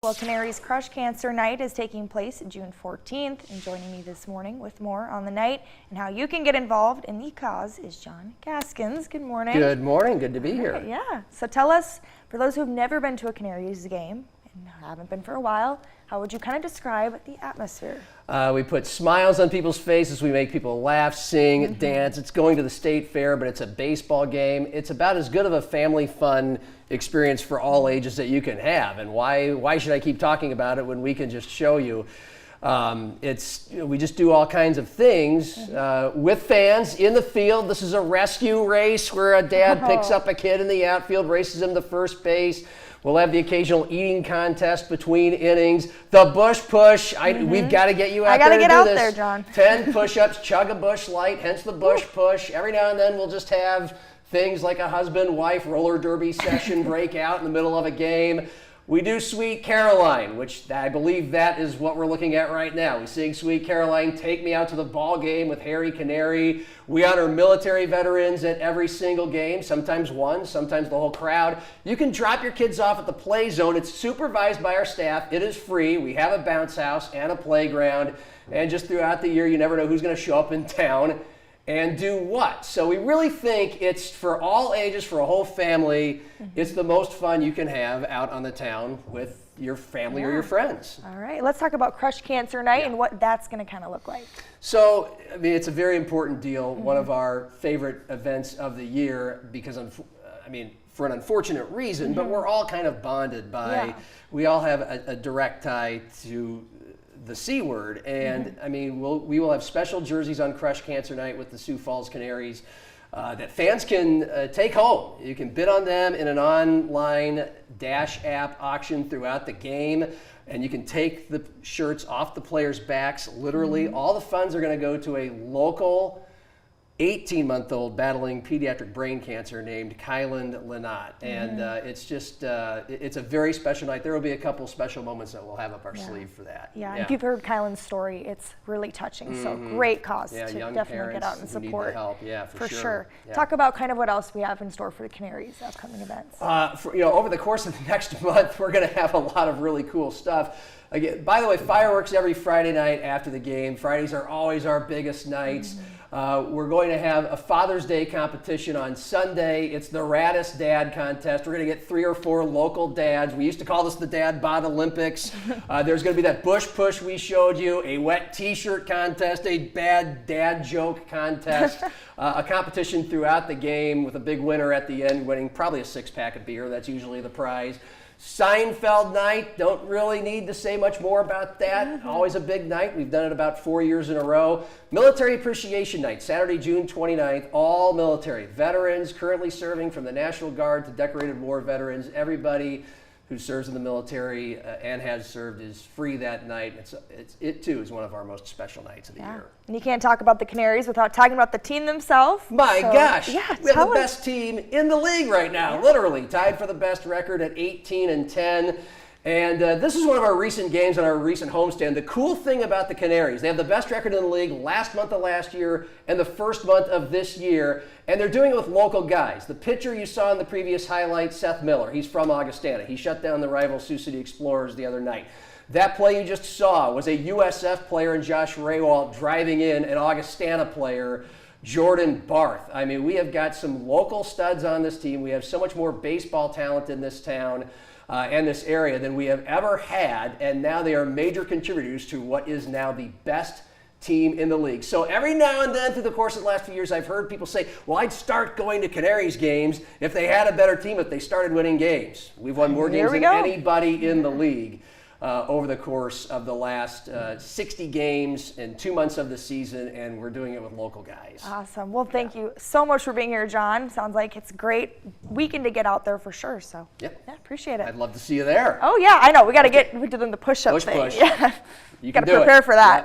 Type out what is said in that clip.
Well, Canaries Crush Cancer Night is taking place June 14th, and joining me this morning with more on the night and how you can get involved in the cause is John Gaskins. Good morning. Good morning. Good to be here. Yeah. So tell us, for those who have never been to a Canaries game and haven't been for a while, how would you kind of describe the atmosphere? We put smiles on people's faces. We make people laugh, sing, dance. It's going to the state fair, but it's a baseball game. It's about as good of a family fun experience for all ages that you can have. And why should I keep talking about it when we can just show you? We just do all kinds of things with fans in the field. This is a rescue race where a dad picks up a kid in the outfield, races him to first base. We'll have the occasional eating contest between innings. The bush push. We've got to get you out there to do this. I got to get out there, John. 10 push-ups, chug a bush light, hence the bush push. Every now and then we'll just have things like a husband-wife roller derby session break out in the middle of a game. We do Sweet Caroline, which I believe that is what we're looking at right now. We sing Sweet Caroline, Take Me Out to the Ball Game with Harry Canary. We honor military veterans at every single game, sometimes one, sometimes the whole crowd. You can drop your kids off at the play zone. It's supervised by our staff. It is free. We have a bounce house and a playground. And just throughout the year, you never know who's going to show up in town and do what. So we really think it's for all ages, for a whole family. It's the most fun you can have out on the town with your family or your friends. All right, let's talk about Crush Cancer Night and what that's going to kind of look like. So, I mean, it's a very important deal, one of our favorite events of the year because, for an unfortunate reason, but we're all kind of bonded by, we all have a direct tie to the C word, and we will have special jerseys on Crush Cancer Night with the Sioux Falls Canaries that fans can take home. You can bid on them in an online Dash app auction throughout the game, and you can take the shirts off the players' backs. Literally, all the funds are going to go to a local 18-month-old battling pediatric brain cancer named Kylan Lynott. And it's a very special night. There will be a couple special moments that we'll have up our sleeve for that. Yeah, and if you've heard Kylan's story, it's really touching. So great cause to definitely get out and support. Who need the help. Yeah, for sure. Yeah. Talk about kind of what else we have in store for the Canaries upcoming events. Over the course of the next month, we're going to have a lot of really cool stuff. Again, by the way, fireworks every Friday night after the game. Fridays are always our biggest nights. We're going to have a Father's Day competition on Sunday. It's the Raddest Dad Contest. We're going to get 3 or 4 local dads. We used to call this the Dad Bod Olympics. There's going to be that bush push we showed you, a wet t-shirt contest, a bad dad joke contest, a competition throughout the game with a big winner at the end winning probably a 6-pack of beer. That's usually the prize. Seinfeld night, don't really need to say much more about that. Always a big night. We've done it about 4 years in a row. Military Appreciation Night, Saturday, June 29th. All military veterans currently serving, from the National Guard to decorated war veterans. Everybody who serves in the military and has served is free that night. It too is one of our most special nights of the year. And you can't talk about the Canaries without talking about the team themselves. My gosh, we have the best team in the league right now, literally tied for the best record at 18-10. And this is one of our recent games on our recent homestand. The cool thing about the Canaries, they have the best record in the league last month of last year and the first month of this year, and they're doing it with local guys. The pitcher you saw in the previous highlight, Seth Miller, he's from Augustana. He shut down the rival Sioux City Explorers the other night. That play you just saw was a USF player in Josh Raywalt driving in an Augustana player, Jordan Barth. I mean, we have got some local studs on this team. We have so much more baseball talent in this town and this area than we have ever had, and now they are major contributors to what is now the best team in the league. So every now and then through the course of the last few years, I've heard people say, well, I'd start going to Canaries games if they had a better team, if they started winning games. We've won more games than anybody in the league over the course of the last 60 games and 2 months of the season, and we're doing it with local guys. Awesome. Well, thank you so much for being here, John. Sounds like it's a great weekend to get out there for sure. So yeah, appreciate it. I'd love to see you there. Oh yeah, I know. We got to get to them the push-up thing. Push. Yeah, You got to prepare for that.